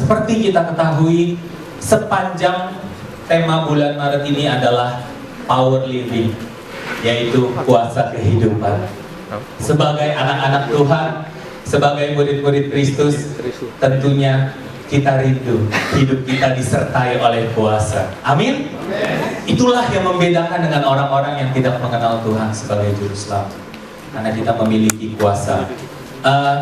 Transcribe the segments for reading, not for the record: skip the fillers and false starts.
Seperti kita ketahui, sepanjang tema bulan Maret ini adalah Power Living, yaitu kuasa kehidupan. Sebagai anak-anak Tuhan, sebagai murid-murid Kristus, tentunya kita rindu hidup kita disertai oleh kuasa. Amin. Itulah yang membedakan dengan orang-orang yang tidak mengenal Tuhan sebagai juru selamat, karena kita memiliki kuasa.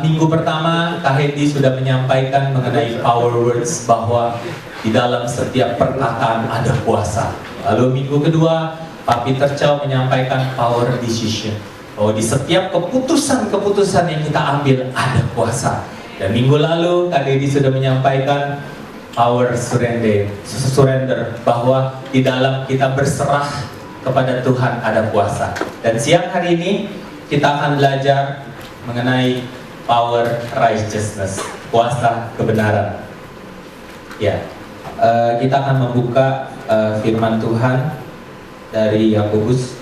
Minggu pertama Kak Hendy sudah menyampaikan mengenai power words, bahwa di dalam setiap perkataan ada kuasa. Lalu minggu kedua Pak Peter Chow menyampaikan power decision, bahwa di setiap keputusan-keputusan yang kita ambil ada kuasa. Dan minggu lalu Kak Hendy sudah menyampaikan power surrender, bahwa di dalam kita berserah kepada Tuhan ada kuasa. Dan siang hari ini kita akan belajar mengenai power righteousness, kuasa kebenaran. Ya, kita akan membuka firman Tuhan dari Yakobus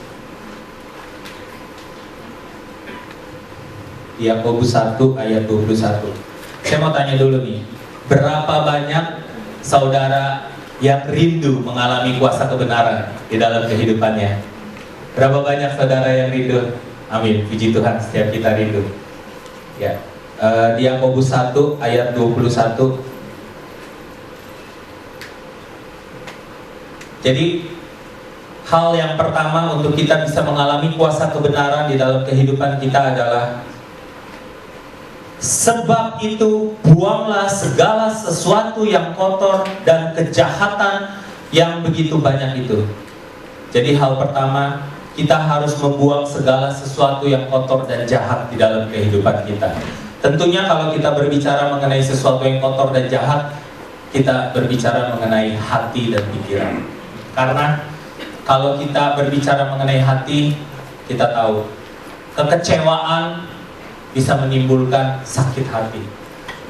1 ayat 21. Saya mau tanya dulu nih, berapa banyak saudara yang rindu mengalami kuasa kebenaran di dalam kehidupannya? Berapa banyak saudara yang rindu? Amin, puji Tuhan, setiap kita rindu. Ya, di Yakobus 1 ayat 21. Jadi hal yang pertama untuk kita bisa mengalami kuasa kebenaran di dalam kehidupan kita adalah, sebab itu buanglah segala sesuatu yang kotor dan kejahatan yang begitu banyak itu. Jadi hal pertama, kita harus membuang segala sesuatu yang kotor dan jahat di dalam kehidupan kita. Tentunya kalau kita berbicara mengenai sesuatu yang kotor dan jahat, kita berbicara mengenai hati dan pikiran. Karena kalau kita berbicara mengenai hati, kita tahu kekecewaan bisa menimbulkan sakit hati.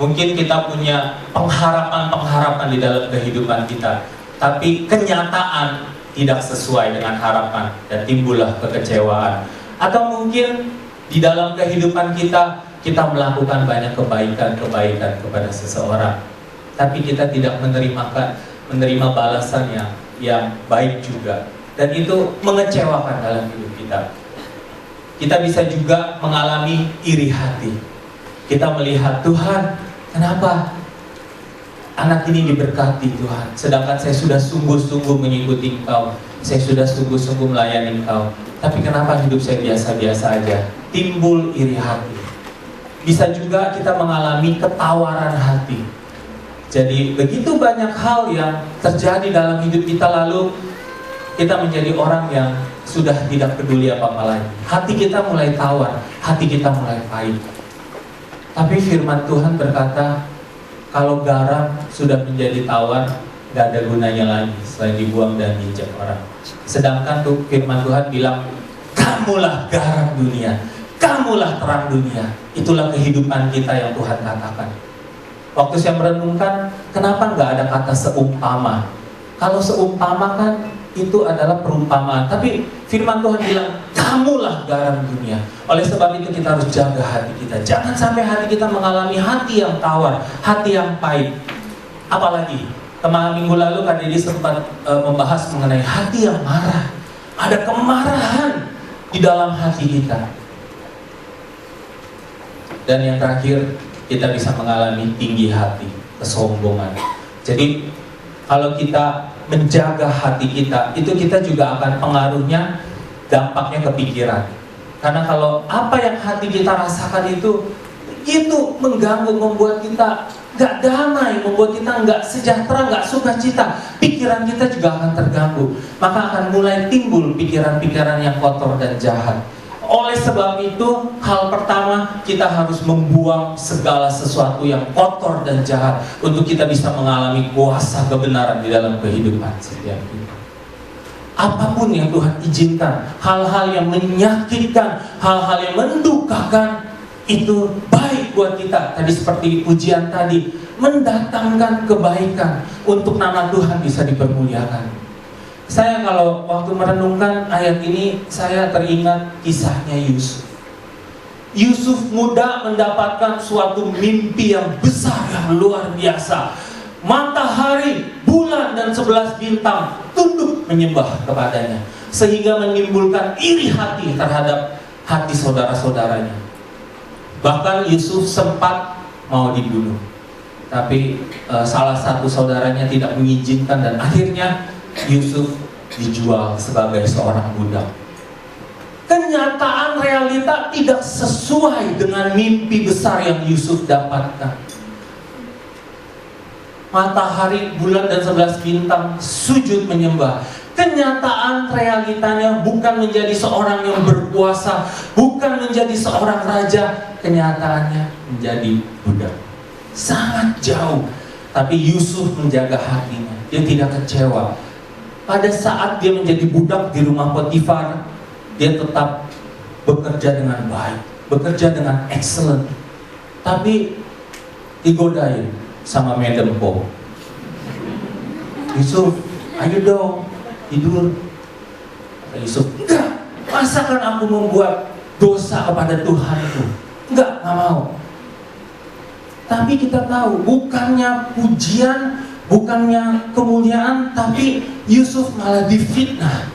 Mungkin kita punya pengharapan-pengharapan di dalam kehidupan kita, tapi kenyataan tidak sesuai dengan harapan dan timbullah kekecewaan. Atau mungkin di dalam kehidupan kita melakukan banyak kebaikan kepada seseorang, tapi kita tidak menerima balasan yang baik juga, dan itu mengecewakan dalam hidup kita. Kita bisa juga mengalami iri hati. Kita melihat, Tuhan, kenapa anak ini diberkati Tuhan, sedangkan saya sudah sungguh-sungguh mengikuti Engkau, saya sudah sungguh-sungguh melayani Engkau, tapi kenapa hidup saya biasa-biasa aja? Timbul iri hati. Bisa juga kita mengalami ketawaran hati. Jadi begitu banyak hal yang terjadi dalam hidup kita, lalu kita menjadi orang yang sudah tidak peduli apa-apa lagi. Hati kita mulai tawar, hati kita mulai pahit. Tapi firman Tuhan berkata, kalau garam sudah menjadi tawar, gak ada gunanya lagi selain dibuang dan diinjak orang. Sedangkan tuh firman Tuhan bilang, kamulah garam dunia, kamulah terang dunia. Itulah kehidupan kita yang Tuhan katakan. Waktu saya merenungkan, kenapa gak ada kata seumpama? Kalau seumpama kan itu adalah perumpamaan, tapi firman Tuhan bilang, kamulah garam dunia. Oleh sebab itu kita harus jaga hati kita. Jangan sampai hati kita mengalami hati yang tawar, hati yang pahit. Apalagi kemarin minggu lalu Kak Dedi sempat membahas mengenai hati yang marah. Ada kemarahan di dalam hati kita. Dan yang terakhir, kita bisa mengalami tinggi hati, kesombongan. Jadi kalau kita menjaga hati kita, itu kita juga akan pengaruhnya, dampaknya ke pikiran. Karena kalau apa yang hati kita rasakan itu mengganggu, membuat kita gak damai, membuat kita gak sejahtera, gak sukacita, pikiran kita juga akan terganggu. Maka akan mulai timbul pikiran-pikiran yang kotor dan jahat. Oleh sebab itu, hal pertama, kita harus membuang segala sesuatu yang kotor dan jahat untuk kita bisa mengalami kuasa kebenaran di dalam kehidupan setiap kita. Apapun yang Tuhan izinkan, hal-hal yang menyakitkan, hal-hal yang mendukakan, itu baik buat kita. Tadi seperti pujian tadi, mendatangkan kebaikan untuk nama Tuhan bisa dipermuliakan. Saya kalau waktu merenungkan ayat ini, saya teringat kisahnya Yusuf. Yusuf muda mendapatkan suatu mimpi yang besar, yang luar biasa. matahari, bulan, dan 11 bintang tunduk menyembah kepadanya, sehingga menimbulkan iri hati terhadap hati saudara-saudaranya. Bahkan Yusuf sempat mau dibunuh, tapi salah satu saudaranya tidak mengizinkan, dan akhirnya Yusuf dijual sebagai seorang budak. Kenyataan realita tidak sesuai dengan mimpi besar yang Yusuf dapatkan. Matahari, bulan, dan 11 bintang sujud menyembah. Kenyataan realitanya bukan menjadi seorang yang berkuasa, bukan menjadi seorang raja. Kenyataannya menjadi budak. Sangat jauh. Tapi Yusuf menjaga hatinya. Dia tidak kecewa. Pada saat dia menjadi budak di rumah Potifar, dia tetap bekerja dengan baik, bekerja dengan excellent. Tapi digodain sama Madam Po. Yusuf, ayo dong tidur. Kata Yusuf, enggak, masakan aku membuat dosa kepada Tuhanku? Enggak mau. Tapi kita tahu, bukannya pujian, bukannya kemuliaan, tapi Yusuf malah difitnah.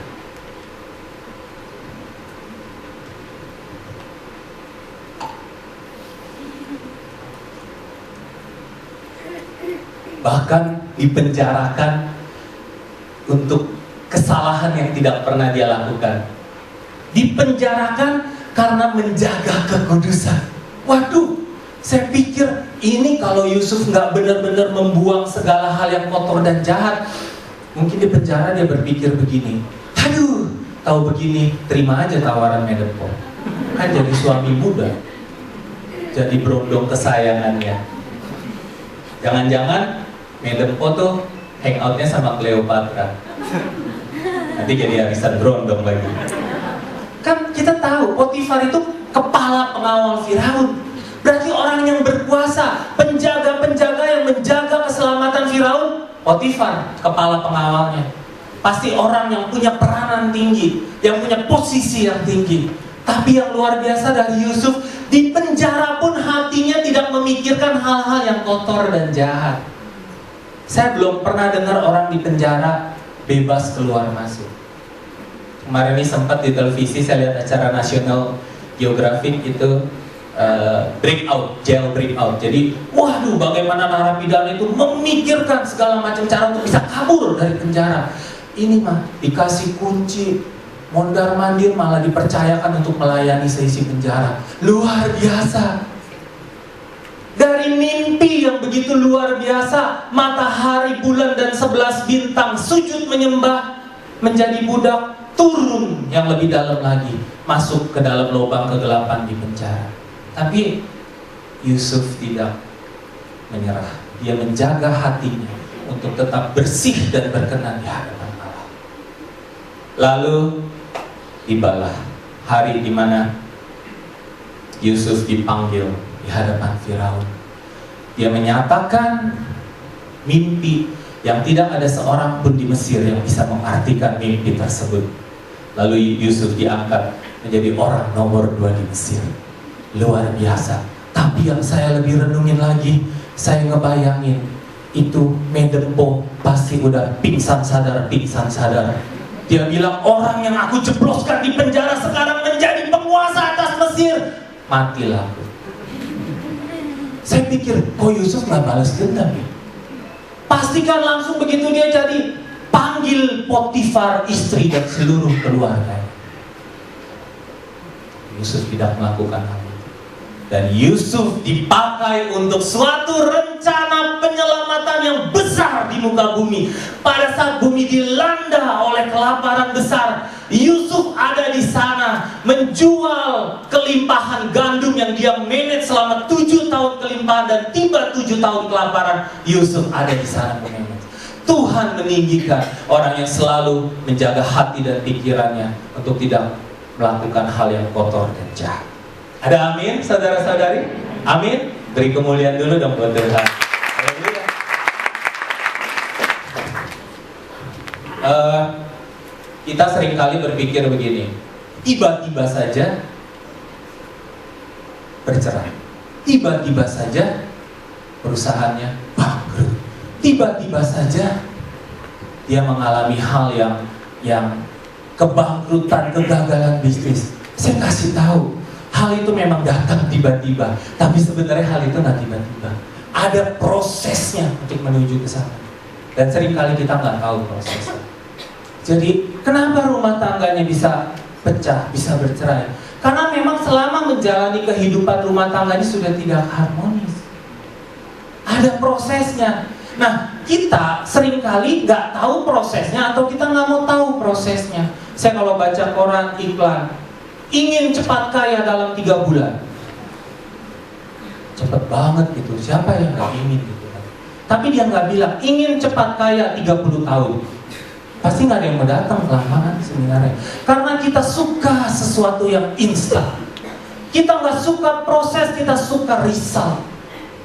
Bahkan dipenjarakan untuk kesalahan yang tidak pernah dia lakukan. Dipenjarakan karena menjaga kekudusan. Waduh, saya pikir ini kalau Yusuf nggak benar-benar membuang segala hal yang kotor dan jahat, mungkin di penjara dia berpikir begini, aduh, tahu begini, terima aja tawaran Madam Po. Kan jadi suami muda, jadi berondong kesayangannya. Jangan-jangan Madam Po tuh hangoutnya sama Cleopatra. Nanti jadi arisan berondong lagi. Kan kita tahu Potifar itu kepala pengawal Firaun. Berarti orang yang berkuasa, penjaga-penjaga yang menjaga keselamatan Firaun, Potifar kepala pengawalnya. Pasti orang yang punya peranan tinggi, yang punya posisi yang tinggi. Tapi yang luar biasa dari Yusuf, di penjara pun hatinya tidak memikirkan hal-hal yang kotor dan jahat. Saya belum pernah dengar orang di penjara bebas keluar masuk. Kemarin ini sempat di televisi saya lihat acara National Geographic itu breakout, jail breakout. Jadi, waduh, bagaimana narapidana itu memikirkan segala macam cara untuk bisa kabur dari penjara. Ini mah dikasih kunci, mondar-mandir malah dipercayakan untuk melayani seisi penjara. Luar biasa. Dari mimpi yang begitu luar biasa, matahari, bulan, dan 11 bintang sujud menyembah, menjadi budak, turun yang lebih dalam lagi, masuk ke dalam lubang kegelapan di penjara. Tapi Yusuf tidak menyerah. Dia menjaga hatinya untuk tetap bersih dan berkenan di hadapan Allah. Lalu tibalah hari di mana Yusuf dipanggil di hadapan Firaun. Dia menyatakan mimpi yang tidak ada seorang pun di Mesir yang bisa mengartikan mimpi tersebut. Lalu Yusuf diangkat menjadi orang nomor 2 di Mesir. Luar biasa. Tapi yang saya lebih renungin lagi, saya ngebayangin itu Madam Po pasti udah pingsan sadar. Dia bilang, orang yang aku jebloskan di penjara sekarang menjadi penguasa atas Mesir. Matilah aku. Saya pikir, kok Yusuf nggak balas dendam ya? Pastikan langsung begitu dia jadi, panggil Potifar, istri dan seluruh keluarga. Yusuf tidak melakukan hal itu. Dan Yusuf dipakai untuk suatu rencana penyelamatan yang besar di muka bumi. Pada saat bumi dilanda oleh kelaparan besar, Yusuf ada di sana menjual kelimpahan gandum yang dia manage selama 7 tahun kelimpahan, dan tiba 7 tahun kelaparan, Yusuf ada di sana memanage. Tuhan meninggikan orang yang selalu menjaga hati dan pikirannya untuk tidak melakukan hal yang kotor dan jahat. Ada amin, saudara-saudari? Amin. Beri kemuliaan dulu dong buat Tuhan. Kita seringkali berpikir begini, tiba-tiba saja bercerai, tiba-tiba saja perusahaannya bangkrut, tiba-tiba saja dia mengalami hal yang kebangkrutan, kegagalan bisnis. Saya kasih tahu, hal itu memang datang tiba-tiba, tapi sebenarnya hal itu nggak tiba-tiba. Ada prosesnya untuk menuju ke sana. Dan seringkali kita nggak tahu prosesnya. Jadi kenapa rumah tangganya bisa pecah, bisa bercerai? Karena memang selama menjalani kehidupan rumah tangganya sudah tidak harmonis. Ada prosesnya. Nah, kita seringkali nggak tahu prosesnya atau kita nggak mau tahu prosesnya. Saya kalau baca koran iklan, ingin cepat kaya dalam 3 bulan. Cepet banget gitu, siapa yang nggak ingin gitu kan? Tapi dia nggak bilang, ingin cepat kaya 30 tahun. Pasti nggak ada yang mau datang kelamaan sebenarnya. Karena kita suka sesuatu yang instan. Kita nggak suka proses, kita suka result.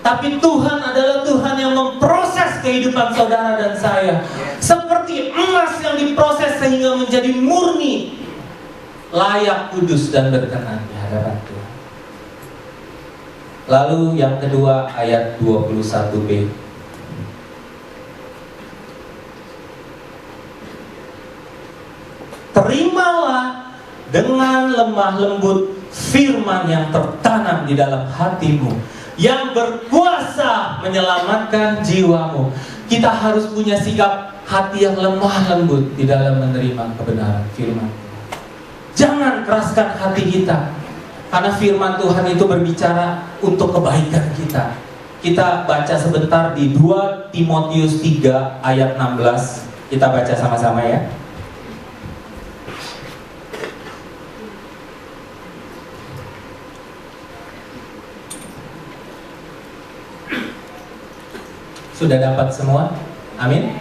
Tapi Tuhan adalah Tuhan yang memproses kehidupan saudara dan saya. Seperti emas yang diproses sehingga menjadi murni, layak, kudus, dan berkenan di hadapan Tuhan. Lalu yang kedua, ayat 21b. Terimalah dengan lemah lembut firman yang tertanam di dalam hatimu, yang berkuasa menyelamatkan jiwamu. Kita harus punya sikap hati yang lemah lembut di dalam menerima kebenaran firman. Jangan keraskan hati kita, karena firman Tuhan itu berbicara untuk kebaikan kita. Kita baca sebentar di 2 Timotius 3 ayat 16. Kita baca sama-sama ya. Sudah dapat semua? Amin.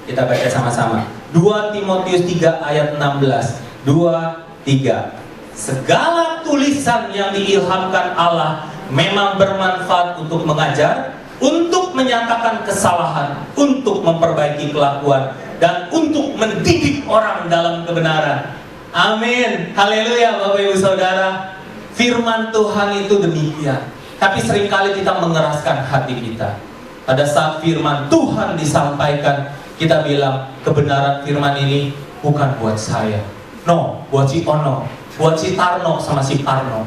Kita baca sama-sama. 2 Timotius 3 ayat 16. 2, 3. Segala tulisan yang diilhamkan Allah memang bermanfaat untuk mengajar, untuk menyatakan kesalahan, untuk memperbaiki kelakuan, dan untuk mendidik orang dalam kebenaran. Amin. Haleluya Bapak Ibu Saudara. Firman Tuhan itu demikian. Tapi seringkali kita mengeraskan hati kita. Pada saat firman Tuhan disampaikan, kita bilang kebenaran firman ini bukan buat saya. No, buat si Ono, buat si Tarno sama si Parno.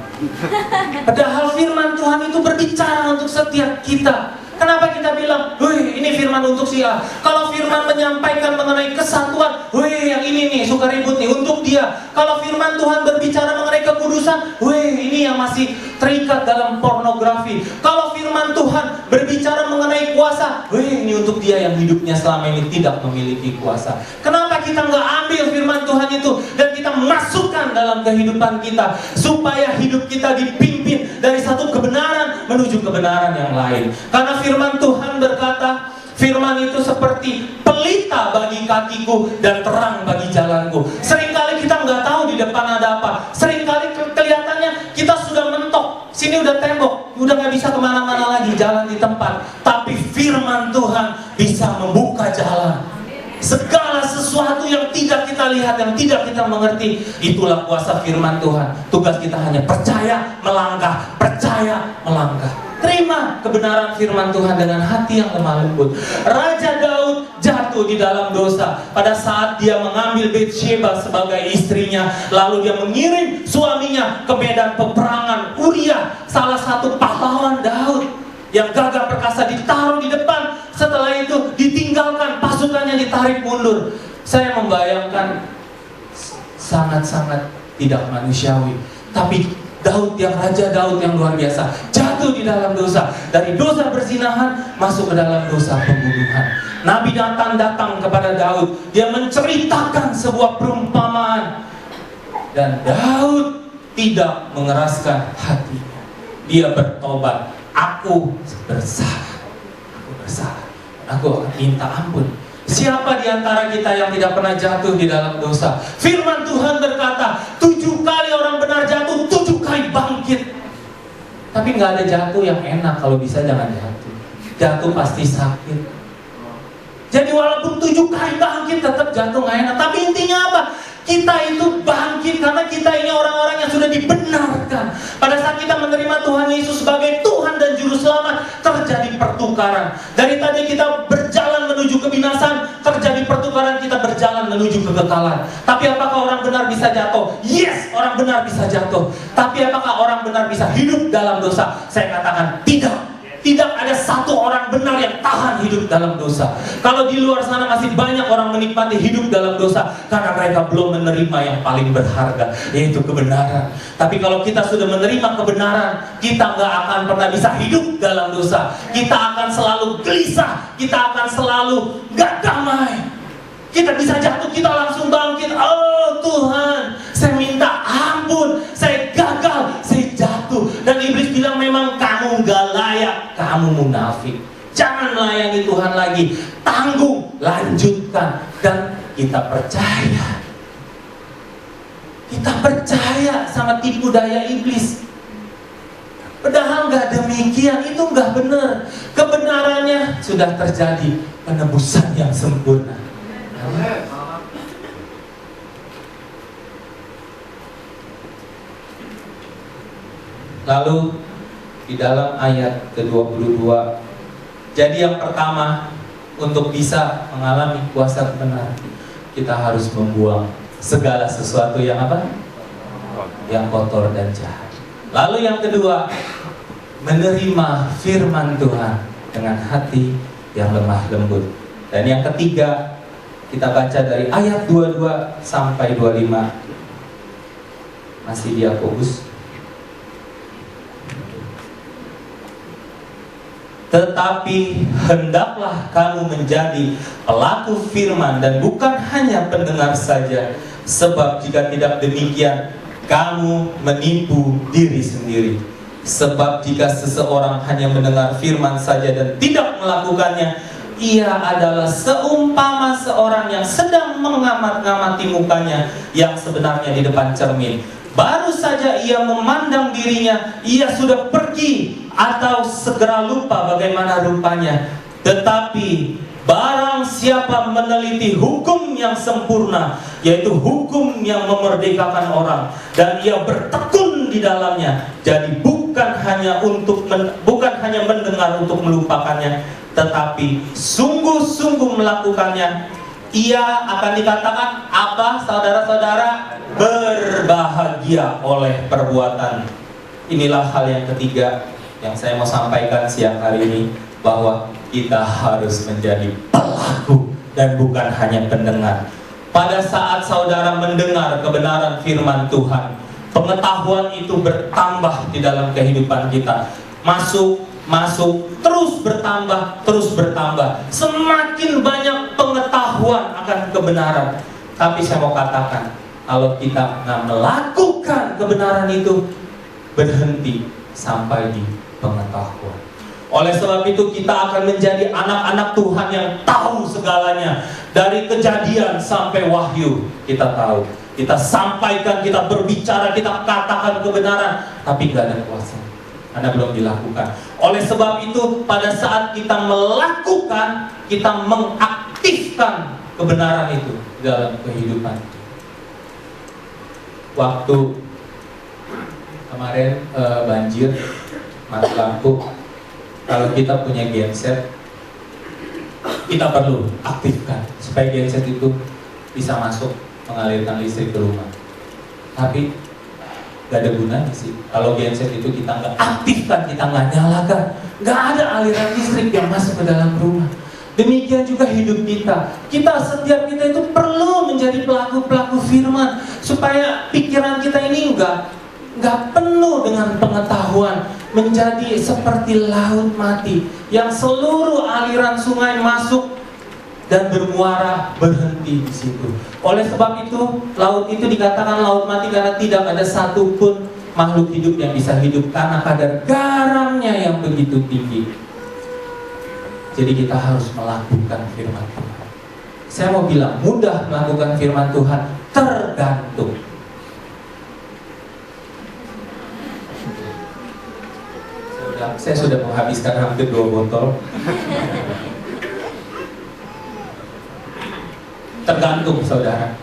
Padahal firman Tuhan itu berbicara untuk setiap kita. Kenapa kita bilang, wih ini firman untuk si A? Kalau firman menyampaikan mengenai kesatuan, wih yang ini nih suka ribut nih untuk dia. Kalau firman Tuhan berbicara mengenai kekudusan, wih ini yang masih terikat dalam pornografi. Kalau firman Tuhan berbicara mengenai kuasa, wih ini untuk dia yang hidupnya selama ini tidak memiliki kuasa. Kenapa kita nggak ambil firman Tuhan itu dan kita masukkan dalam kehidupan kita, supaya hidup kita dipimpin dari satu kebenaran menuju kebenaran yang lain? Karena firman Tuhan berkata, firman itu seperti pelita bagi kakiku dan terang bagi jalanku. Seringkali kita nggak tahu di depan ada apa. Seringkali kelihatannya kita sudah mentok, sini udah tembok, udah nggak bisa kemana-mana lagi, jalan di tempat. Tapi firman Tuhan bisa membuka jalan. Segala sesuatu yang tidak kita lihat, yang tidak kita mengerti, itulah kuasa firman Tuhan. Tugas kita hanya percaya, melangkah, percaya, melangkah. Terima kebenaran firman Tuhan dengan hati yang lemah lembut. Raja Daud jatuh di dalam dosa pada saat dia mengambil Bathsheba sebagai istrinya. Lalu dia mengirim suaminya ke medan peperangan. Uria, salah satu pahlawan Daud yang gagah perkasa, ditaruh di depan. Setelah itu ditinggalkan, pasukannya ditarik mundur. Saya membayangkan sangat-sangat tidak manusiawi. Tapi Daud yang Raja Daud yang luar biasa jatuh di dalam dosa. Dari dosa berzinahan masuk ke dalam dosa pembunuhan. Nabi Nathan datang kepada Daud. Dia menceritakan sebuah perumpamaan. Dan Daud tidak mengeraskan hatinya. Dia bertobat. Aku bersalah. Aku bersalah. Aku akan minta ampun. Siapa di antara kita yang tidak pernah jatuh di dalam dosa? Firman Tuhan berkata, 7 kali orang benar jatuh, 7 kali bangkit. Tapi nggak ada jatuh yang enak. Kalau bisa jangan jatuh. Jatuh pasti sakit. Jadi walaupun 7 kali bangkit tetap jatuh nggak enak. Tapi intinya apa? Kita itu bangkit karena kita ini orang-orang yang sudah dibenarkan. Pada saat kita menerima Tuhan Yesus sebagai Tuhan dan Juru Selamat, terjadi pertukaran. Dari tadi kita berjalan menuju kebinasaan, terjadi pertukaran, kita berjalan menuju kekekalan. Tapi apakah orang benar bisa jatuh? Yes, orang benar bisa jatuh. Tapi apakah orang benar bisa hidup dalam dosa? Saya katakan tidak. Tidak ada satu orang benar yang tahan hidup dalam dosa. Kalau di luar sana masih banyak orang menikmati hidup dalam dosa karena mereka belum menerima yang paling berharga, yaitu kebenaran. Tapi kalau kita sudah menerima kebenaran, kita nggak akan pernah bisa hidup dalam dosa. Kita akan selalu gelisah, kita akan selalu nggak damai. Kita bisa jatuh, kita langsung bangkit. Oh Tuhan, saya minta ampun, saya gagal, saya jatuh. Dan iblis bilang memang kamu gak layak, kamu munafik. Jangan melayani Tuhan lagi, tanggung, lanjutkan. Dan kita percaya. Kita percaya sama tipu daya iblis. Padahal gak demikian, itu gak benar. Kebenarannya sudah terjadi, penebusan yang sempurna. Lalu di dalam ayat ke-22, jadi yang pertama untuk bisa mengalami kuasa kebenaran, kita harus membuang segala sesuatu yang apa? Yang kotor dan jahat. Lalu yang kedua, menerima firman Tuhan dengan hati yang lemah lembut. Dan yang ketiga, kita baca dari ayat 22 sampai 25. Masih di Yakobus. Tetapi hendaklah kamu menjadi pelaku firman dan bukan hanya pendengar saja. Sebab jika tidak demikian, kamu menipu diri sendiri. Sebab jika seseorang hanya mendengar firman saja dan tidak melakukannya, ia adalah seumpama seorang yang sedang mengamat-ngamati mukanya yang sebenarnya di depan cermin. Baru saja ia memandang dirinya, ia sudah pergi atau segera lupa bagaimana rupanya. Tetapi barang siapa meneliti hukum yang sempurna, yaitu hukum yang memerdekakan orang, dan ia bertekun di dalamnya, jadi bukan hanya mendengar untuk melupakannya, tetapi sungguh-sungguh melakukannya, ia akan dikatakan apa, saudara-saudara? Berbahagia oleh perbuatan. Inilah hal yang ketiga yang saya mau sampaikan siang hari ini, bahwa kita harus menjadi pelaku dan bukan hanya pendengar. Pada saat saudara mendengar kebenaran firman Tuhan, pengetahuan itu bertambah di dalam kehidupan kita. Masuk, terus bertambah. Semakin banyak pengetahuan akan kebenaran. Tapi saya mau katakan, kalau kita nggak melakukan kebenaran itu, berhenti sampai di pengetahuan. Oleh sebab itu kita akan menjadi anak-anak Tuhan yang tahu segalanya. Dari Kejadian sampai Wahyu kita tahu. Kita sampaikan, kita berbicara, kita katakan kebenaran, tapi nggak ada kuasa karena belum dilakukan. Oleh sebab itu pada saat kita melakukan, kita mengaktifkan kebenaran itu dalam kehidupan. Waktu kemarin banjir, mati lampu, kalau kita punya genset, kita perlu aktifkan supaya genset itu bisa masuk mengalirkan listrik ke rumah. Tapi gak ada gunanya sih kalau genset itu kita nggak aktifkan, kita nggak nyalakan, nggak ada aliran listrik yang masuk ke dalam rumah. Demikian juga hidup kita. Setiap kita itu perlu menjadi pelaku-pelaku firman supaya pikiran kita ini nggak penuh dengan pengetahuan, menjadi seperti laut mati yang seluruh aliran sungai masuk dan bermuara berhenti di situ. Oleh sebab itu, laut itu dikatakan laut mati karena tidak ada satupun makhluk hidup yang bisa hidup karena kadar garamnya yang begitu tinggi. Jadi kita harus melakukan firman Tuhan. Saya mau bilang, mudah melakukan firman Tuhan, tergantung. Saya sudah menghabiskan hampir 2 botol. Tergantung saudara.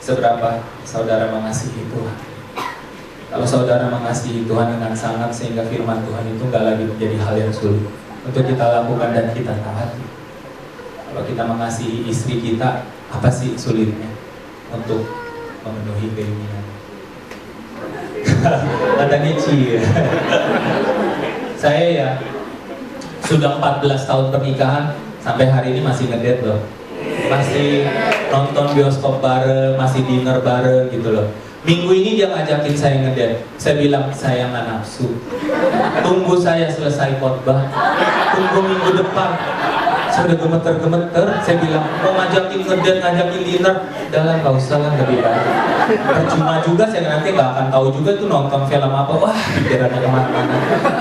seberapa saudara mengasihi Tuhan. Kalau saudara mengasihi Tuhan dengan sangat sehingga firman Tuhan itu gak lagi menjadi hal yang sulit untuk kita lakukan dan kita taati. Kalau kita mengasihi istri kita, apa sih sulitnya untuk memenuhi keinginan? Ada Nici ya. Saya ya sudah 14 tahun pernikahan, sampai hari ini masih ngedate loh. Masih nonton bioskop bareng, masih dinner bareng gitu loh. Minggu ini dia ngajakin saya ngedate. Saya bilang, saya nggak nafsu. Tunggu saya selesai khotbah. Tunggu minggu depan. Saya udah gemeter-gemeter. Saya bilang, mau ngajakin ngedate, ngajakin dinner. Udah lah, nggak usah lah, lebih baik. Percuma juga, saya nanti nggak akan tahu juga tuh nonton film apa. Wah, pikirannya kemana-mana.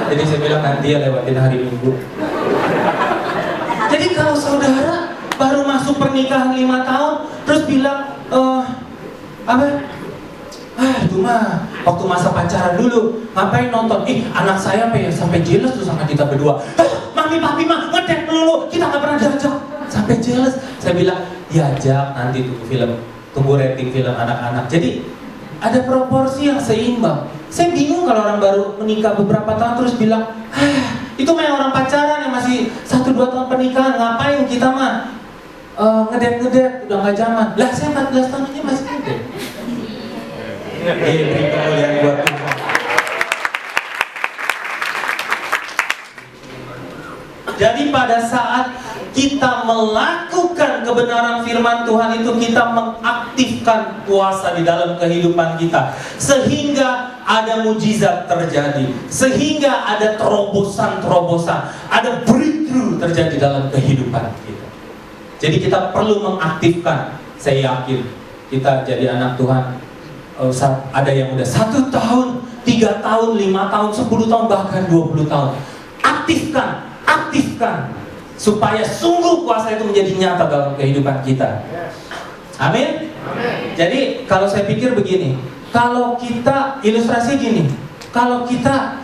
Jadi saya bilang, nanti ya lewatin hari Minggu. Jadi kalau saudara baru masuk pernikahan 5 tahun, terus bilang, itu mah waktu masa pacaran dulu, ngapain nonton? Anak saya sampai jealous tuh sama kita berdua. Mami papi mah ngedate melulu, kita nggak pernah diajak. Sampai jealous. Saya bilang, diajak nanti tunggu rating film anak-anak. Jadi ada proporsi yang seimbang. Saya bingung kalau orang baru menikah beberapa tahun terus bilang, itu mah orang pacaran yang masih 1-2 tahun pernikahan, ngapain kita mah ngedate udah nggak zaman. Lah saya 14 tahun aja masih ngedate. Beri kemuliaan buat Tuhan. Jadi pada saat kita melakukan kebenaran firman Tuhan itu, kita mengaktifkan kuasa di dalam kehidupan kita, sehingga ada mujizat terjadi, sehingga ada terobosan-terobosan, ada breakthrough terjadi dalam kehidupan kita. Jadi kita perlu mengaktifkan. Saya yakin kita jadi anak Tuhan, ada yang udah 1 tahun, 3 tahun, 5 tahun, 10 tahun, bahkan 20 tahun. Aktifkan supaya sungguh kuasa itu menjadi nyata dalam kehidupan kita. Amin. Jadi kalau saya pikir begini, kalau kita ilustrasi gini, kalau kita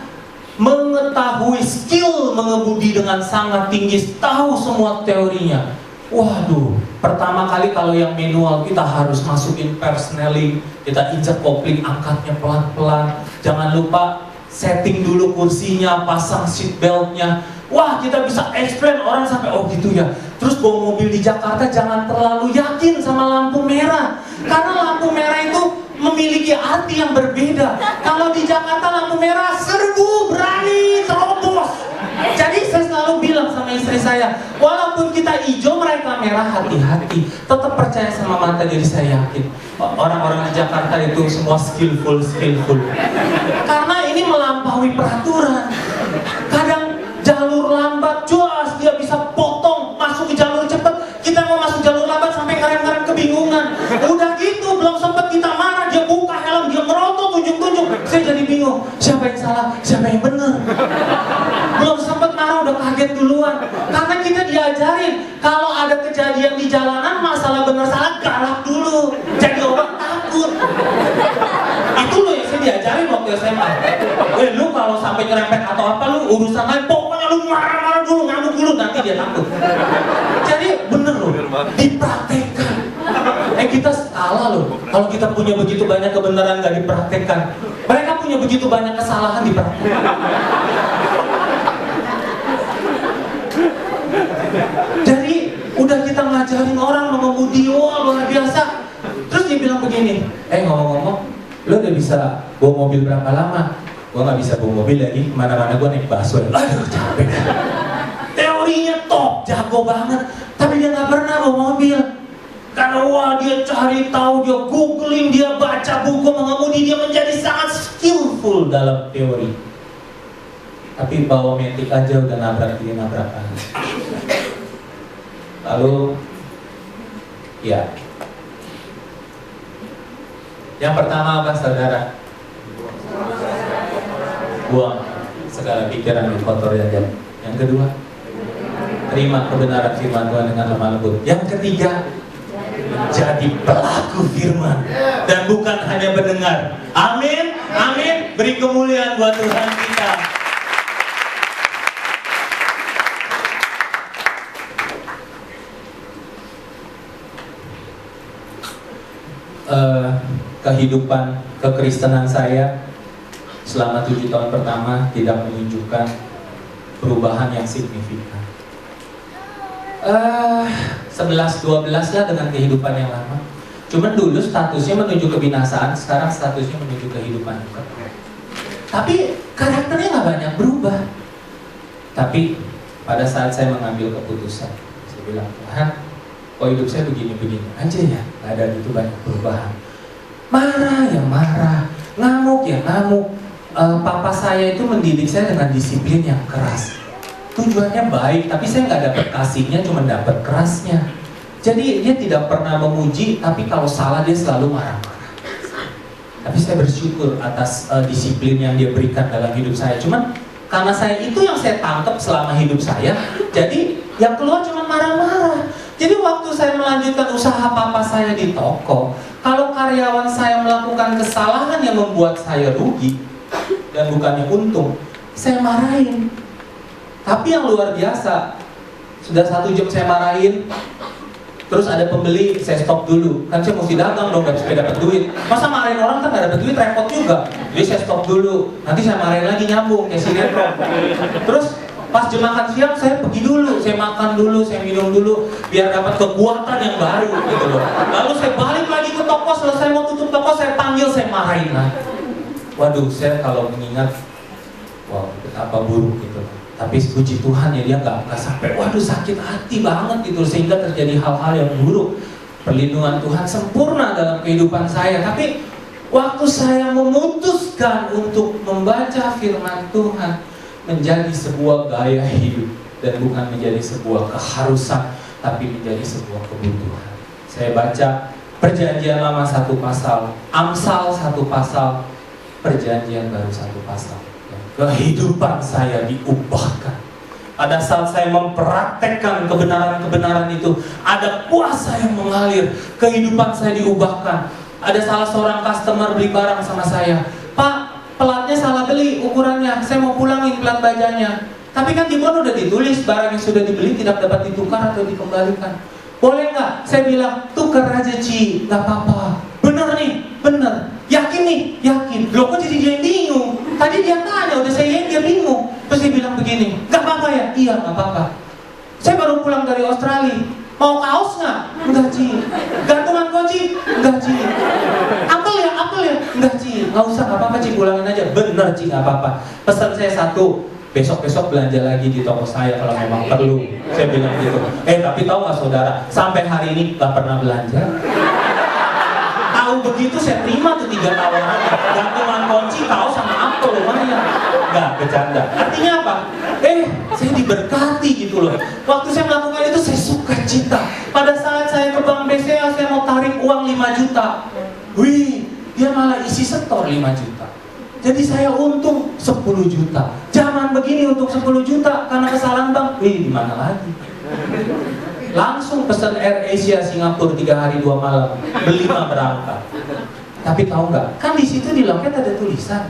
mengetahui skill mengemudi dengan sangat tinggi, tahu semua teorinya, waduh, pertama kali kalau yang manual kita harus masukin persneling, kita injak kopling, angkatnya pelan-pelan. Jangan lupa setting dulu kursinya, pasang seat beltnya. Wah, kita bisa explain orang sampai, oh gitu ya. Terus bawa mobil di Jakarta jangan terlalu yakin sama lampu merah, karena lampu merah itu memiliki arti yang berbeda. Kalau di Jakarta lampu merah, serbu, berani, terobos. Jadi saya selalu bilang sama istri saya, walaupun kita hijau mereka merah, hati-hati. Tetap percaya sama mata diri. Saya yakin orang-orang di Jakarta itu semua skillful. Karena ini melampaui peraturan. Kadang jalur lambat, jelas dia bisa potong, masuk ke jalur cepat. Kita mau masuk jalur lambat sampai ngerem-ngerem kebingungan. Udah gitu, belum sempat kita marah, dia buka helm, dia merotot, tunjuk-tunjuk. Saya jadi bingung, siapa yang salah, siapa yang benar. Belum sempat marah udah kaget duluan. Karena kita diajarin kalau ada kejadian di jalanan, masalah benar salah galak dulu, jadi orang takut. Itu loh yang saya diajarin waktu SMA. Lu kalau sampai nyerempet atau apa, lu urusan lain, pokoknya lu marah-marah dulu, ngamuk dulu, nanti dia takut. Jadi bener loh, dipraktekkan. Kita salah loh kalau kita punya begitu banyak kebenaran gak dipraktekkan. Mereka punya begitu banyak kesalahan dipraktekkan. Jadi udah kita ngajarin orang mengemudi, wah luar biasa. Terus dia bilang begini, ngomong-ngomong, lo udah bisa bawa mobil berapa lama? Gua nggak bisa bawa mobil lagi, kemana-mana gua naik busway. Aduh capek. Teorinya top, jago banget, tapi dia nggak pernah bawa mobil. Karena wah dia cari tahu, dia googling, dia baca buku mengemudi, dia menjadi sangat skillful dalam teori. Tapi bawa metik aja udah nabrak-nabrakan. Lalu, ya. Yang pertama apa saudara? Buang segala pikiran yang kotor ya. Yang kedua, terima kebenaran firman Tuhan dengan lemah lembut. Yang ketiga, jadi pelaku firman dan bukan hanya mendengar. Amin, amin. Beri kemuliaan buat Tuhan kita. kehidupan kekristenan saya selama 7 tahun pertama tidak menunjukkan perubahan yang signifikan. 11-12 lah dengan kehidupan yang lama. Cuman dulu statusnya menuju kebinasaan, sekarang statusnya menuju kehidupan. Tapi karakternya nggak banyak berubah. Tapi pada saat saya mengambil keputusan, saya bilang, Tuhan, kok hidup saya begini-begini aja ya, nggak ada gitu banyak perubahan. Marah ya marah, ngamuk ya ngamuk. Papa saya itu mendidik saya dengan disiplin yang keras. Tujuannya baik, tapi saya nggak dapat kasihnya, cuma dapat kerasnya. Jadi dia tidak pernah memuji, tapi kalau salah dia selalu marah-marah. Tapi saya bersyukur atas disiplin yang dia berikan dalam hidup saya. Cuman karena saya itu yang saya tangkap selama hidup saya, jadi yang keluar cuma marah-marah. Jadi waktu saya melanjutkan usaha papa saya di toko, kalau karyawan saya melakukan kesalahan yang membuat saya rugi dan bukannya untung, saya marahin. Tapi yang luar biasa, sudah 1 jam saya marahin, terus ada pembeli, saya stop dulu. Kan saya mesti dagang dong, gak bisa dapat duit. Masa marahin orang kan gak dapat duit, repot juga. Jadi saya stop dulu, nanti saya marahin lagi, nyambung kayak sinetron. Terus pas jam makan siang saya pergi dulu, saya makan dulu, saya minum dulu, biar dapat kekuatan yang baru gitu loh. Lalu saya balik lagi ke toko, selesai mau tutup toko, saya panggil, saya marahin lagi. Waduh, saya kalau mengingat, wow, betapa buruk gitu. Tapi puji Tuhan ya, dia nggak sampai, waduh sakit hati banget gitu, sehingga terjadi hal-hal yang buruk. Perlindungan Tuhan sempurna dalam kehidupan saya. Tapi waktu saya memutuskan untuk membaca firman Tuhan, menjadi sebuah gaya hidup dan bukan menjadi sebuah keharusan, tapi menjadi sebuah kebutuhan. Saya baca Perjanjian Lama 1 pasal, Amsal 1 pasal, Perjanjian Baru 1 pasal. Kehidupan saya diubahkan. Pada saat saya mempraktekkan kebenaran-kebenaran itu, ada kuasa yang mengalir, kehidupan saya diubahkan. Ada salah seorang customer beli barang sama saya, Pak, pelatnya salah beli ukurannya, saya mau pulangin pelat bajanya. Tapi kan di bon udah ditulis barang yang sudah dibeli tidak dapat ditukar atau dikembalikan. Boleh nggak? Saya bilang, tukar aja Ci, nggak apa-apa. Bener nih, bener. Yakin nih, yakin. Loh kok jadi dia bingung? Tadi dia tanya, udah saya yakin dia bingung. Terus dia bilang begini, nggak apa-apa ya? Iya nggak apa-apa. Saya baru pulang dari Australia. Mau kaos nggak? Enggak Ci. Gantungan kunci? Enggak Ci. Apel ya? Enggak Ci. Nggak usah, nggak apa-apa Ci, pulangin aja. Bener Ci, nggak apa-apa. Pesan saya 1, besok-besok belanja lagi di toko saya kalau memang perlu. Saya bilang gitu. Tapi tahu nggak saudara, sampai hari ini nggak pernah belanja. Tahu begitu saya terima tuh 3 tawaran. Gantungan kunci, kaos sama apel lumayan. Nggak, bercanda. Artinya apa? Saya diberkati gitu loh. Waktu saya melakukan itu saya suka cita. Pada saat saya ke bank BCA, saya mau tarik uang 5 juta. Wih, dia malah isi setor 5 juta. Jadi saya untung 10 juta. Zaman begini untuk 10 juta karena kesalahan bank. Wih, di mana lagi? Langsung pesan Air Asia Singapura 3 hari 2 malam, beli 5 berangkat. Tapi tahu nggak? Kan di situ di loket ada tulisan.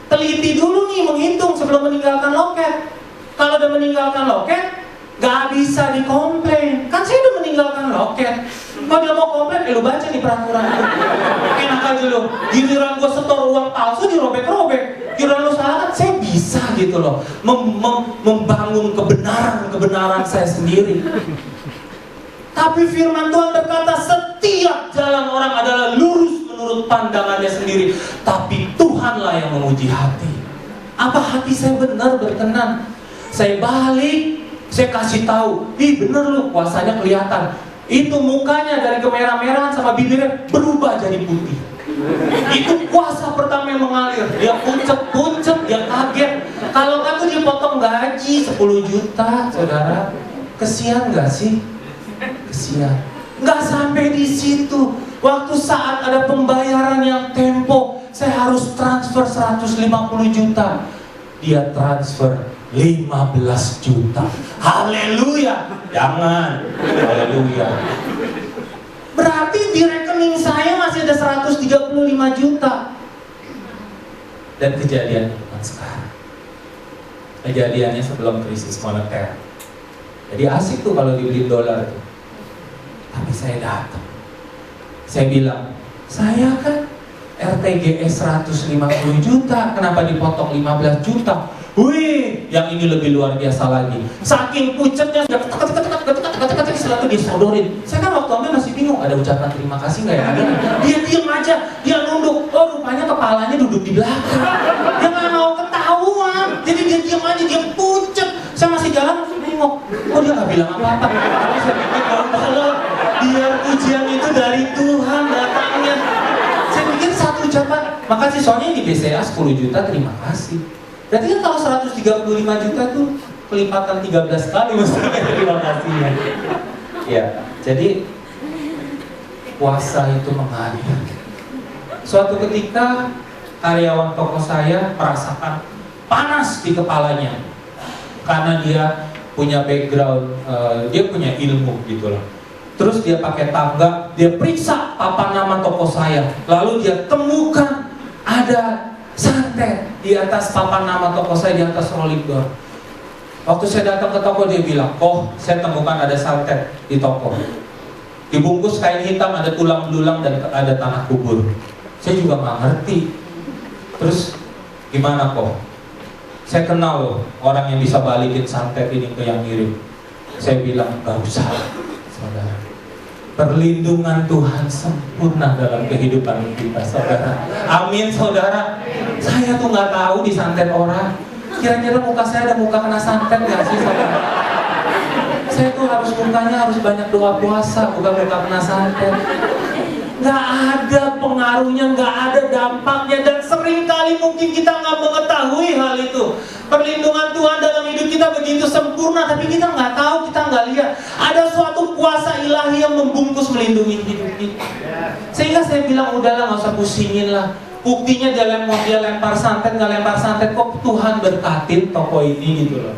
Teliti dulu nih menghitung sebelum meninggalkan loket. Kalau udah meninggalkan loket, nggak bisa dikomplain. Kan saya udah meninggalkan loket. Kalau dia mau komplain, lu baca nih peraturan. Enak aja lu. Giliran gua setor uang palsu dirobek-robek. Giliran lu salah kan saya bisa gitu loh. Membangun kebenaran saya sendiri. Tapi firman Tuhan berkata setiap jalan orang adalah lurus menurut pandangannya sendiri, tapi Tuhanlah yang menguji hati. Apa hati saya benar berkenan? Saya balik, saya kasih tahu, bener lu, kuasanya kelihatan. Itu mukanya dari kemerah-merahan sama bibirnya berubah jadi putih. Itu kuasa pertama yang mengalir. Dia puncet-puncet, dia kaget. Kalau kamu dipotong gaji 10 juta, saudara, kesian gak sih? Kesian. Nggak sampai di situ. Waktu saat ada pembayaran yang tempo, saya harus transfer 150 juta. Dia transfer 15 juta. Haleluya. Jangan. Haleluya. Berarti di rekening saya masih ada 135 juta. Dan kejadiannya bukan sekarang. Kejadiannya sebelum krisis moneter. Jadi asik tuh kalau dibeli dolar tuh. Tapi saya datang. Saya bilang, Saya kan RTGS 150 juta, kenapa dipotong 15 juta? Wih, yang ini lebih luar biasa lagi. Saking pucetnya, setelah itu disodorin. Saya kan waktu ambil masih bingung, ada ucapan terima kasih nggak ya? Ada. Dia diem aja, dia nunduk. Oh, rupanya kepalanya duduk di belakang. Dia nggak mau ketahuan. Jadi dia diem aja, dia pucet. Saya masih jalan, masih nengok. Oh, dia nggak bilang apa-apa. Tapi saya pikir kalau biar ujian itu dari Tuhan datangnya. Saya pikir satu ucapan, makasih, soalnya di BCA 10 juta terima kasih. Berarti kan kalau 135 juta tuh kelipatan 13 kali maksudnya terima kasihnya. Ya, jadi puasa itu mengalir. Suatu ketika karyawan toko saya merasakan panas di kepalanya karena dia punya background, dia punya ilmu gitu loh. Terus dia pakai tangga, dia periksa papan nama toko saya, lalu dia temukan ada santet di atas papan nama toko saya, di atas rolling door. Waktu saya datang ke toko dia bilang, "Oh, saya temukan ada santet di toko. Dibungkus kain hitam, ada tulang belulang dan ada tanah kubur." Saya juga nggak ngerti. Terus gimana kok? Saya kenal loh orang yang bisa balikin santet ini ke yang ngirim. Saya bilang, "Gak usah, saudara. Perlindungan Tuhan sempurna dalam kehidupan kita, saudara." Amin, saudara. Saya tuh nggak tahu disantet orang. Kira-kira muka saya ada muka kena santet nggak sih, saudara? Saya tuh mukanya harus banyak doa puasa, bukan muka kena santet. Nggak ada pengaruhnya, nggak ada dampaknya, dan seringkali mungkin kita nggak mengetahui hal itu. Perlindungan Tuhan dalam hidup kita begitu sempurna, tapi kita nggak tahu, kita nggak lihat. Ada suatu kuasa ilahi yang membungkus melindungi hidup kita. Sehingga saya bilang, udahlah nggak usah pusingin lah. Buktinya dia lempar santet, nggak lempar santet, kok Tuhan berkatin toko ini gitu loh.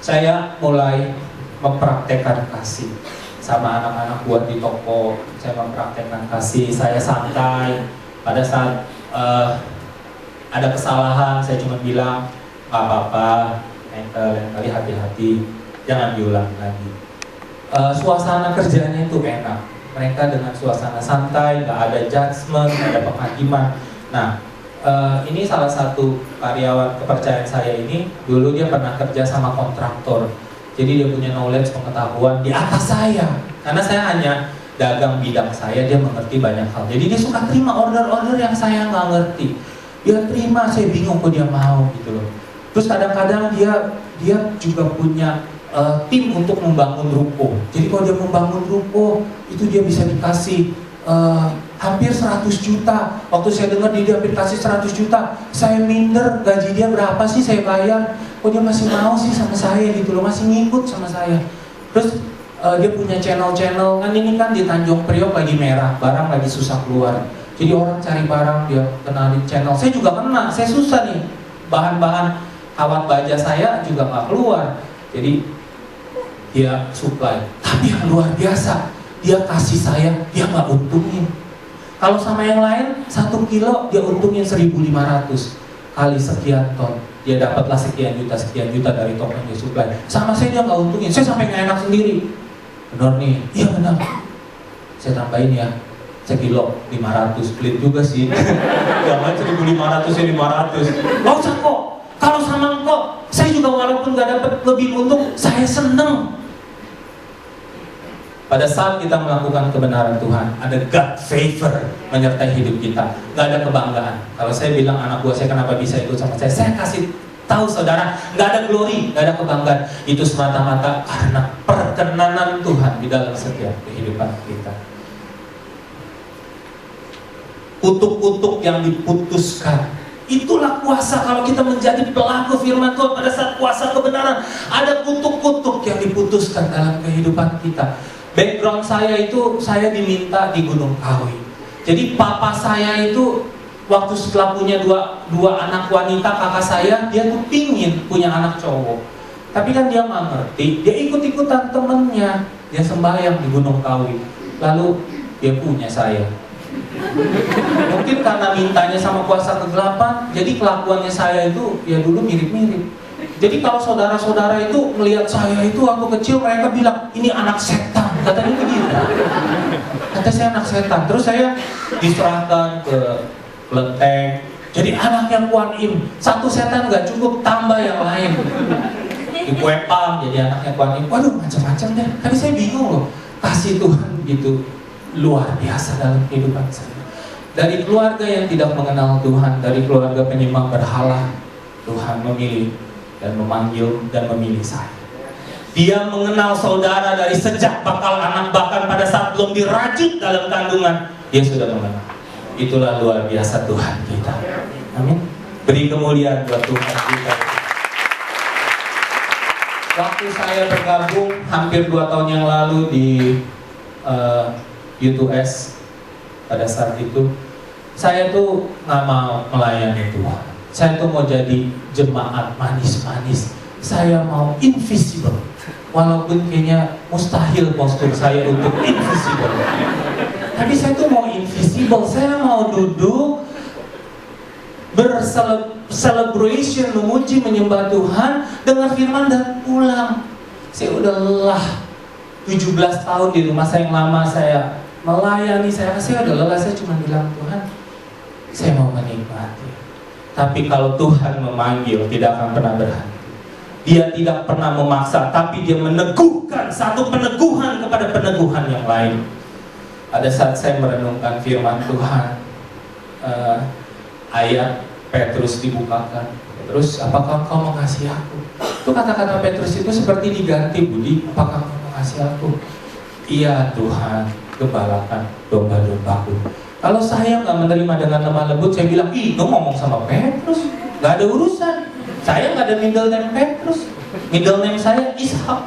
Saya mulai mempraktekkan kasih sama anak-anak buat di toko. Saya mempraktekkan kasih, saya santai. Pada saat ada kesalahan, saya cuma bilang, "Gak apa-apa, lain kali hati-hati, jangan diulang lagi." Suasana kerjanya itu enak. Mereka dengan suasana santai, nggak ada judgement, nggak ada penghakiman. Nah, ini salah satu karyawan kepercayaan saya ini. Dulu dia pernah kerja sama kontraktor. Jadi dia punya knowledge, pengetahuan di atas saya. Karena saya hanya dagang bidang saya, dia mengerti banyak hal. Jadi dia suka terima order-order yang saya nggak ngerti. Dia terima, saya bingung kok dia mau gitu loh. Terus kadang-kadang dia juga punya tim untuk membangun ruko. Jadi kalau dia membangun ruko, itu dia bisa dikasih hampir 100 juta. Waktu saya dengar dia hampir kasih 100 juta, saya minder, gaji dia berapa sih saya bayar? Kok dia masih mau sih sama saya gitu loh, masih ngikut sama saya. Terus dia punya channel-channel, kan ini kan di Tanjung Priok lagi merah, barang lagi susah keluar. Jadi orang cari barang, dia kenalin channel. Saya juga kena, saya susah nih. Bahan-bahan kawat baja saya juga nggak keluar. Jadi dia supply. Tapi yang luar biasa, dia kasih saya, dia nggak untungin. Kalau sama yang lain, 1 kilo dia untungin 1.500 kali sekian ton. Dia dapatlah sekian juta dari toko yang dia supply. Sama saya dia nggak untungin, saya sampai nggak enak sendiri. Benar nih, iya benar. Saya tambahin ya, sekilo 500, pelit juga sih. Jangan 1.500 ya 500. Gak usah kok. Kalau sama engkau, saya juga walaupun nggak dapat lebih untung, saya seneng. Pada saat kita melakukan kebenaran Tuhan, ada God favor menyertai hidup kita. Gak ada kebanggaan. Kalau saya bilang anak buah saya kenapa bisa ikut sama saya kasih tahu saudara, gak ada glory, gak ada kebanggaan. Itu semata-mata karena perkenanan Tuhan di dalam setiap kehidupan kita. Kutuk-kutuk yang diputuskan, itulah kuasa. Kalau kita menjadi pelaku firman Tuhan pada saat kuasa kebenaran, ada kutuk-kutuk yang diputuskan dalam kehidupan kita. Background saya itu, saya diminta di Gunung Kawi. Jadi papa saya itu waktu setelah punya dua anak wanita, kakak saya, dia tuh pingin punya anak cowok. Tapi kan dia nggak ngerti, dia ikut-ikutan temennya, dia sembahyang di Gunung Kawi. Lalu dia punya saya. Mungkin karena mintanya sama kuasa kegelapan, jadi kelakuannya saya itu ya dulu mirip-mirip. Jadi kalau saudara-saudara itu melihat saya itu waktu kecil, mereka bilang ini anak setan. katanya begitu. Kata saya anak setan. Terus saya diserahkan ke kelenteng. Jadi anak yang Kuan Im. Satu setan nggak cukup, tambah yang lain. Dikuepang jadi anaknya Kuan Im. Waduh, macam-macam deh. Tapi saya bingung loh. Kasih Tuhan begitu luar biasa dalam kehidupan saya. Dari keluarga yang tidak mengenal Tuhan, dari keluarga penyembah berhala, Tuhan memilih dan memanggil dan memilih saya. Dia mengenal saudara dari sejak bakal anak, bahkan pada saat belum dirajut dalam kandungan, dia sudah mengenal. Itulah luar biasa Tuhan kita. Amin. Beri kemuliaan buat Tuhan kita. Waktu saya bergabung hampir 2 tahun yang lalu di U2S, pada saat itu saya tuh nggak mau melayani Tuhan. Saya tuh mau jadi jemaat manis-manis. Saya mau invisible. Walaupun kayaknya mustahil postur saya untuk invisible. Tapi saya tuh mau invisible. Saya mau duduk bercelebration, memuji, menyembah Tuhan, dengar firman dan pulang. Saya udah lelah 17 tahun di rumah saya yang lama saya melayani. Saya udah lelah. Saya cuma bilang, Tuhan, saya mau menikmati. Tapi kalau Tuhan memanggil, tidak akan pernah berhenti. Dia tidak pernah memaksa, tapi dia meneguhkan, satu peneguhan kepada peneguhan yang lain. Ada saat saya merenungkan firman Tuhan, ayat Petrus dibukakan. Petrus, apakah engkau mengasihi aku? Itu kata-kata Petrus itu seperti diganti, Budi, apakah engkau mengasihi aku? Iya Tuhan, gembalakan domba-dombaku. Kalau saya nggak menerima dengan lemah lembut, saya bilang, ih, lu ngomong sama Petrus, nggak ada urusan. Saya nggak ada middle name Petrus, middle name saya Ishak.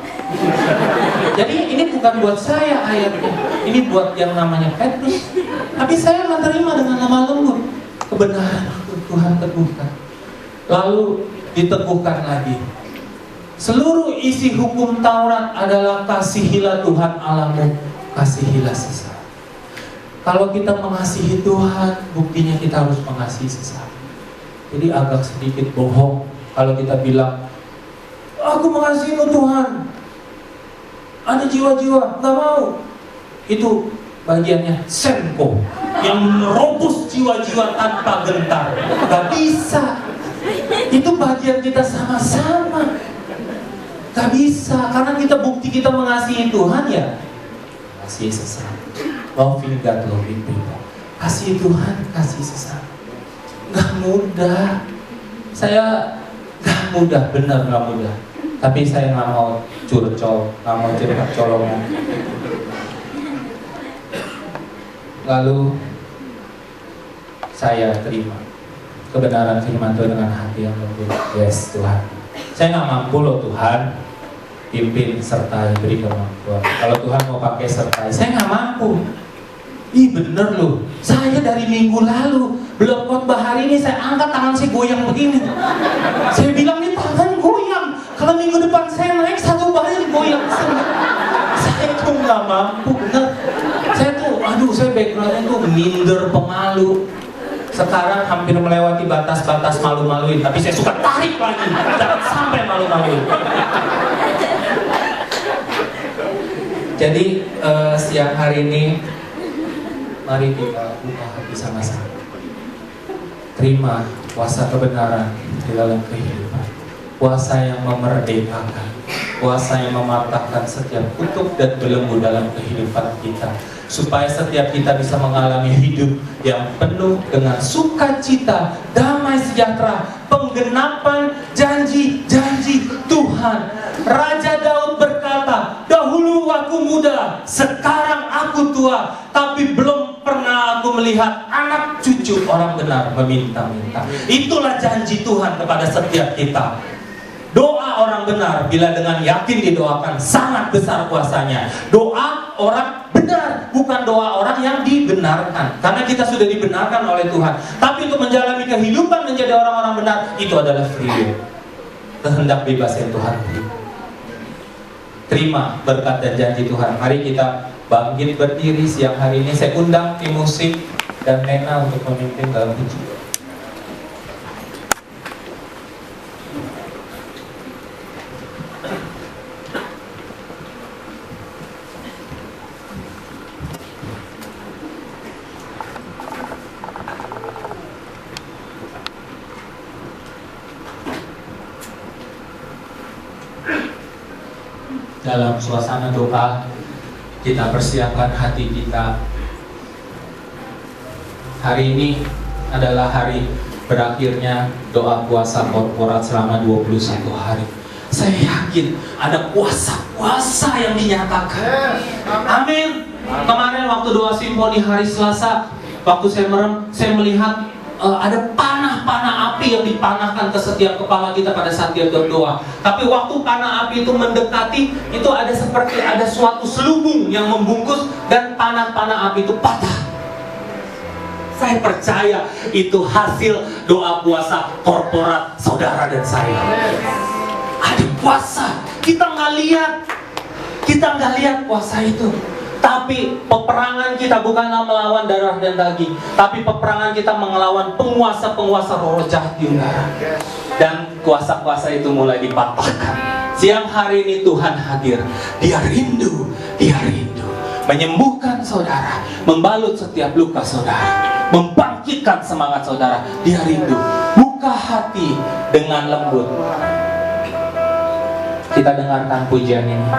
Jadi ini bukan buat saya ayatnya, ini buat yang namanya Petrus. Tapi saya menerima dengan lemah lembut. Kebenaran Tuhan teguhkan. Lalu diteguhkan lagi. Seluruh isi hukum Taurat adalah kasihilah Tuhan Allahmu, kasihilah sesama. Kalau kita mengasihi Tuhan, buktinya kita harus mengasihi sesama. Jadi agak sedikit bohong kalau kita bilang, aku mengasihimu Tuhan, ada jiwa-jiwa, nggak mau. Itu bagiannya Semko yang merobus jiwa-jiwa tanpa gentar. Gak bisa. Itu bagian kita sama-sama. Gak bisa, karena kita bukti kita mengasihi Tuhan ya kasih sesama. Loving God, loving people. Kasih Tuhan, kasih sesama. Gak mudah. Saya gak mudah, benar gak mudah. Tapi saya gak mau curcol, gak mau curhat colongan. Lalu saya terima kebenaran firman Tuhan dengan hati yang lembut. Yes Tuhan, saya nggak mampu loh Tuhan, pimpin sertai, beri kemampuan. Kalau Tuhan mau pakai sertai, saya nggak mampu. Ih bener loh, saya dari minggu lalu belum khotbah hari ini saya angkat tangan saya goyang begini. Saya bilang nih tangan goyang. Kalau minggu depan saya naik satu baris goyang. Saya tuh nggak mampu, bener. Saya tuh, aduh, saya backgroundnya tuh minder, pemalu. Sekarang hampir melewati batas-batas malu-maluin, tapi saya suka tarik lagi, jangan sampai malu-maluin. Jadi siang hari ini, mari kita buka hati sama-sama. Terima kuasa kebenaran di dalam kehidupan. Kuasa yang memerdekakan, kuasa yang mematahkan setiap kutuk dan belenggu dalam kehidupan kita, supaya setiap kita bisa mengalami hidup yang penuh dengan sukacita, damai sejahtera, penggenapan janji-janji Tuhan. Raja Daud berkata, dahulu aku muda, sekarang aku tua, tapi belum pernah aku melihat anak cucu orang benar meminta-minta. Itulah janji Tuhan kepada setiap kita. Doa orang benar bila dengan yakin didoakan sangat besar kuasanya. Doa orang benar, bukan doa orang yang dibenarkan. Karena kita sudah dibenarkan oleh Tuhan. Tapi untuk menjalani kehidupan menjadi orang-orang benar, itu adalah free will. Kehendak bebas yang Tuhan beri. Terima berkat dan janji Tuhan. Mari kita bangkit berdiri siang hari ini. Saya undang tim musik dan Nena untuk memimpin dalam pujian. dalam suasana doa, kita persiapkan hati kita. Hari ini adalah hari berakhirnya doa puasa korporat selama 21 hari. Saya yakin ada kuasa-kuasa yang dinyatakan. Amin. Kemarin waktu doa simfoni hari Selasa, waktu saya merem, saya melihat ada panah-panah api yang dipanahkan ke setiap kepala kita pada saat dia berdoa. Tapi waktu panah api itu mendekati, itu ada seperti ada suatu selubung yang membungkus dan panah-panah api itu patah. Saya percaya itu hasil doa puasa korporat saudara dan saya. Ada puasa, kita nggak lihat puasa itu. Tapi peperangan kita bukanlah melawan darah dan daging, tapi peperangan kita melawan penguasa-penguasa roh jahat di udara. Dan kuasa-kuasa itu mulai dipatahkan. Siang hari ini Tuhan hadir. Dia rindu menyembuhkan saudara, membalut setiap luka saudara, membangkitkan semangat saudara. Dia rindu. Buka hati dengan lembut. Kita dengarkan pujian ini.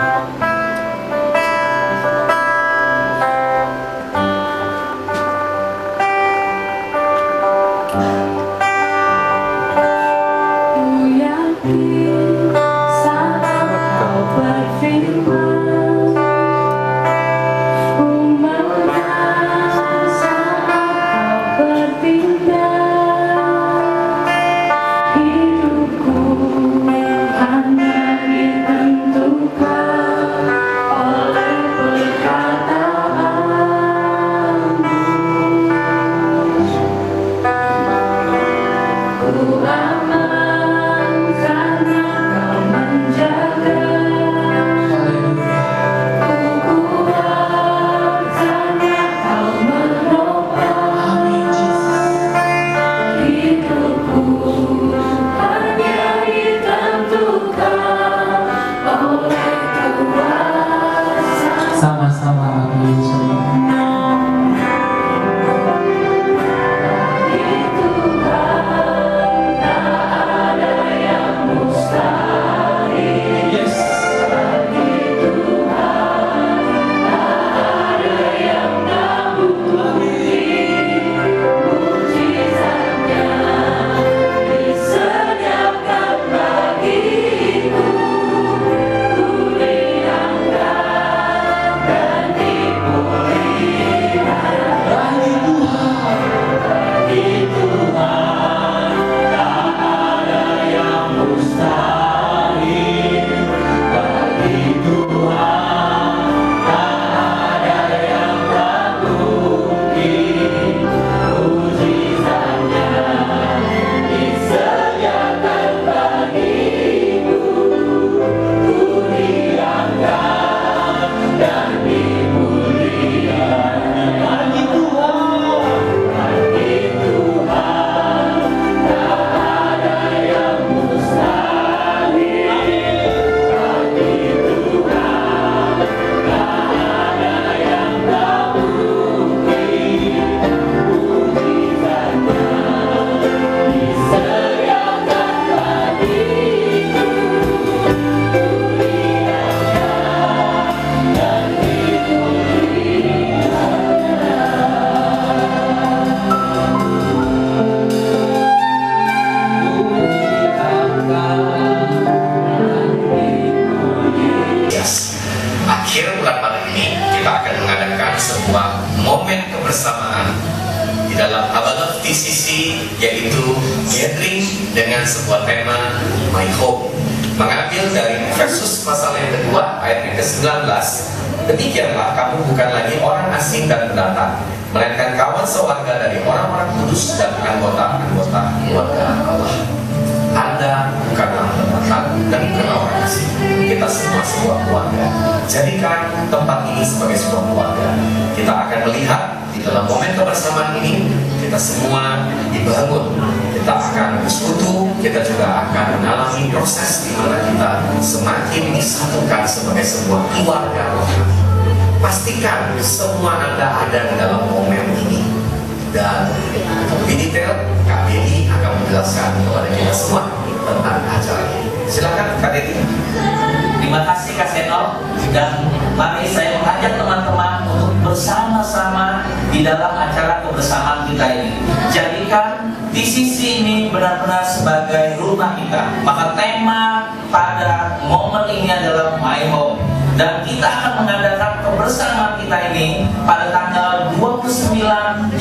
yaitu gathering dengan sebuah tema My Home, mengambil dari Efesus pasal yang kedua ayat yang ke-19. Demikianlah kamu bukan lagi orang asing dan pendatang, melainkan kawan sewarga dari orang-orang kudus dan anggota-anggota keluarga Allah. Anda bukanlah pendatang dan bukanlah orang asing. Kita semua sebuah keluarga. Jadikan tempat ini sebagai sebuah keluarga. Kita akan melihat di dalam momen kebersamaan ini, kita semua dibangun. Kita akan bersekutu, kita juga akan mengalami proses di mana kita semakin disatukan sebagai sebuah keluarga rohani. Pastikan semua Anda ada di dalam momen ini. Dan untuk lebih detail, Kak Dedi akan menjelaskan kepada kita semua tentang acara ini. Silakan Kak Dedi. Terima kasih Kak Seno. Dan mari saya mengajak teman-teman untuk bersama-sama di dalam acara kebersamaan kita ini. Jadikan DCC ini benar-benar sebagai rumah kita. Maka tema pada momen ini adalah My Home. Dan kita akan mengadakan kebersamaan kita ini pada tanggal 29-30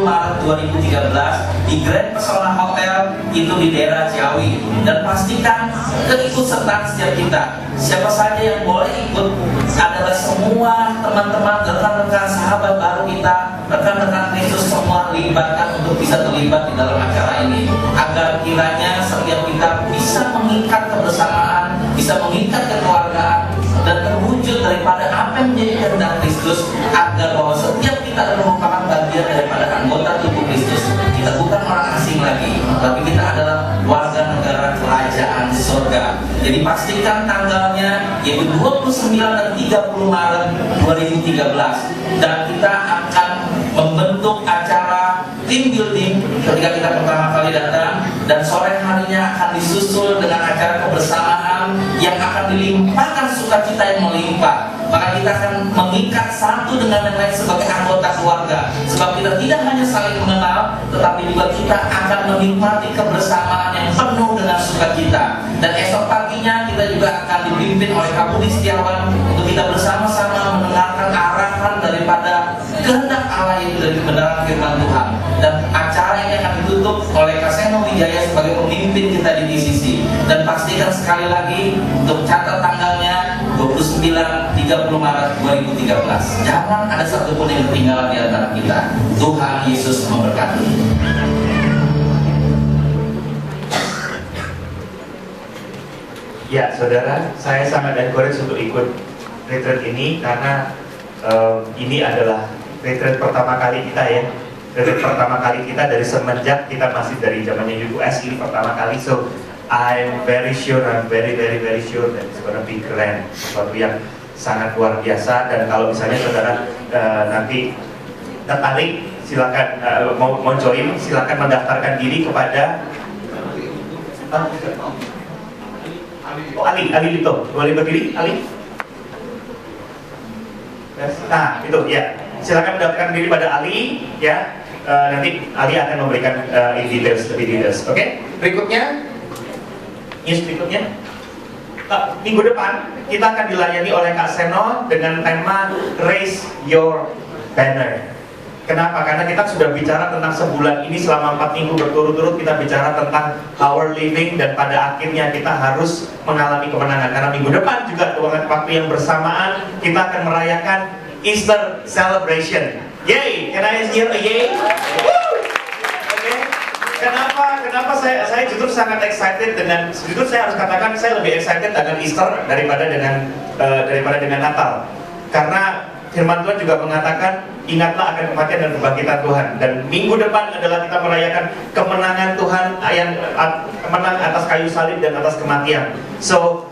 Maret 2013 di Grand Pesona Hotel, itu di daerah Ciawi. Dan pastikan keikutsertaan setiap kita. Siapa saja yang boleh ikut adalah semua teman-teman, rekan-rekan, sahabat baru kita, rekan-rekan Kristus, semua libatkan untuk bisa terlibat di dalam acara ini, agar kiranya setiap kita bisa mengikat kebersamaan, bisa mengikat kekeluargaan, dan terwujud daripada apa yang menjadi kehendak Kristus, agar bahwa setiap kita adalah merupakan bagian daripada anggota tubuh Kristus. Kita bukan orang asing lagi, tapi kita adalah warga negara kerajaan surga. Jadi pastikan tanggalnya, yaitu 29 dan 30 Maret 2013, dan kita akan membentuk acara team building ketika kita pertama kali datang, dan sore harinya akan disusul dengan acara kebersamaan yang akan dilimpahkan sukacita yang melimpah. Maka kita akan mengikat satu dengan yang lain sebagai anggota keluarga, sebab kita tidak hanya saling mengenal, tetapi juga kita akan menikmati kebersamaan yang penuh dengan sukacita. Dan esok paginya kita juga akan dipimpin oleh Kak Budi Setiawan untuk kita bersama-sama mendengarkan arahan daripada kehendak Allah yang dari kebenaran firman Tuhan. Dan acara ini akan ditutup oleh Kak Seno Wijaya sebagai pemimpin kita di DCC. Dan pastikan sekali lagi untuk catat tanggalnya 29-30 Maret 2013. Jangan ada satupun yang ketinggalan di antara kita. Tuhan Yesus memberkati. Ya, saudara, saya sangat encourage untuk ikut retreat ini karena ini adalah retreat pertama kali kita ya. Retreat pertama kali kita dari semenjak kita masih dari zamannya US, ini pertama kali. So I'm very sure, I'm very sure that it's gonna be grand, sesuatu yang sangat luar biasa. Dan kalau misalnya saudara nanti tertarik, silakan mau join, silakan mendaftarkan diri kepada Ali itu, boleh berdiri, Ali? Nah, itu ya. Silakan mendaftarkan diri pada Ali, ya. Nanti Ali akan memberikan lebih details, oke? Berikutnya, news berikutnya. Minggu depan kita akan dilayani oleh Kak Seno dengan tema Raise Your Banner. Kenapa? Karena kita sudah bicara tentang sebulan ini, selama 4 minggu berturut-turut kita bicara tentang our living, dan pada akhirnya kita harus mengalami kemenangan. Karena minggu depan juga waktu yang bersamaan kita akan merayakan Easter celebration. Yay! Can I hear a yay? Okay. Kenapa saya justru sangat excited dengan, jujur saya harus katakan saya lebih excited dengan Easter daripada dengan Natal. Karena firman Tuhan juga mengatakan, ingatlah akan kematian dan kebangkitan Tuhan. Dan minggu depan adalah kita merayakan kemenangan Tuhan, yang menang atas kayu salib dan atas kematian. So,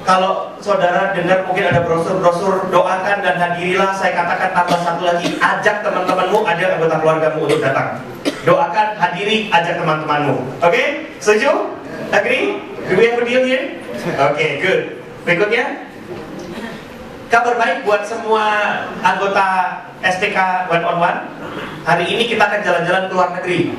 kalau saudara dengar mungkin ada brosur-brosur, doakan dan hadirilah. Saya katakan tambah satu lagi, ajak teman-temanmu, ajak anggota keluargamu untuk datang. Doakan, hadiri, ajak teman-temanmu. Oke? Setuju? Agree? Do we have a deal here? Oke, good. Berikutnya, kabar baik buat semua anggota STK One on One. Hari ini kita akan jalan-jalan ke luar negeri.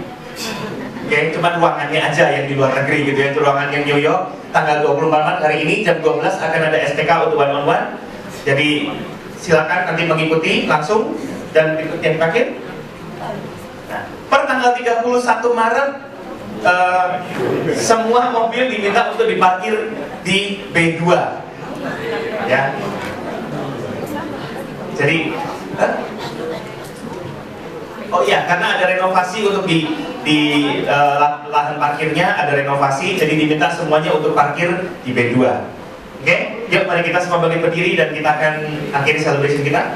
Oke, cuma ruangannya aja yang di luar negeri gitu ya. Ruangan yang New York, tanggal 24 Maret hari ini jam 12 akan ada STK untuk One on One. Jadi silakan nanti mengikuti langsung. Dan yang terakhir, nah, per tanggal 31 Maret semua mobil diminta untuk diparkir di B2 ya. Jadi, oh iya, karena ada renovasi untuk di lahan parkirnya, ada renovasi, jadi diminta semuanya untuk parkir di B2. Oke, yuk mari kita semua bangkit berdiri dan kita akan akhiri celebration kita.